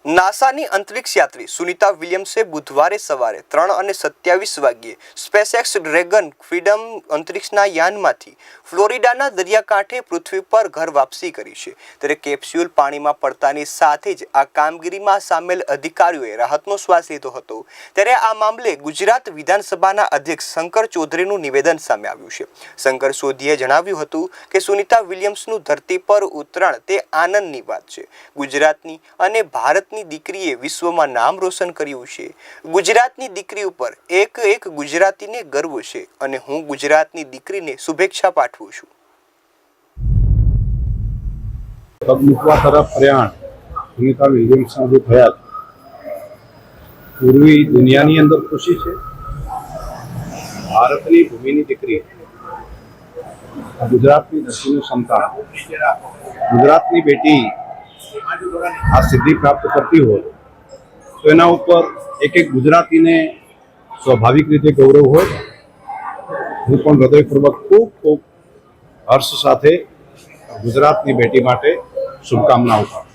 નાસાની અંતરિક્ષ યાત્રી સુનિતા વિલિયમ્સે બુધવારે સવારે 3:27 વાગ્યે સ્પેસએક્સ ડ્રેગન ફ્રીડમ અંતરિક્ષના યાનમાંથી ફ્લોરિડાના દરિયાકાંઠે પૃથ્વી પર ઘર વાપસી કરી છે। ત્યારે કેપ્સ્યુલ પાણીમાં પડતાની સાથે જ આ કામગીરીમાં સામેલ અધિકારીઓએ રાહતનો શ્વાસ લીધો હતો। ત્યારે આ મામલે ગુજરાત વિધાનસભાના અધ્યક્ષ શંકર ચૌધરીનું નિવેદન સામે આવ્યું છે। શંકર ચૌધરીએ જણાવ્યું હતું કે સુનિતા વિલિયમ્સનું ધરતી પર ઉતરાણ તે આનંદની વાત છે। ગુજરાતની અને ભારતની દીકરીએ વિશ્વમાં નામ રોશન કર્યું છે। ગુજરાતની દીકરી ઉપર એક ગુજરાતીને ગર્વ છે અને હું ગુજરાતની દીકરીને શુભેચ્છા પાઠવું છું। પગમુકવા તરફ પ્રયાણ સુનિતા વિલિયમ્સના જે થયા પૂર્વી દુનિયાની અંદર ખુશી છે। ભારતની ભૂમિની દીકરી, ગુજરાતની ધરતીનું સંતાન, ગુજરાતની બેટી આ સિદ્ધિ પ્રાપ્ત કરતી હોય તો એના ઉપર એક ગુજરાતીને સ્વાભાવિક રીતે ગૌરવ હોય। હું પણ હૃદયપૂર્વક ખૂબ હર્ષ સાથે ગુજરાતની બેટી માટે શુભકામનાઓ પાઠવું છું।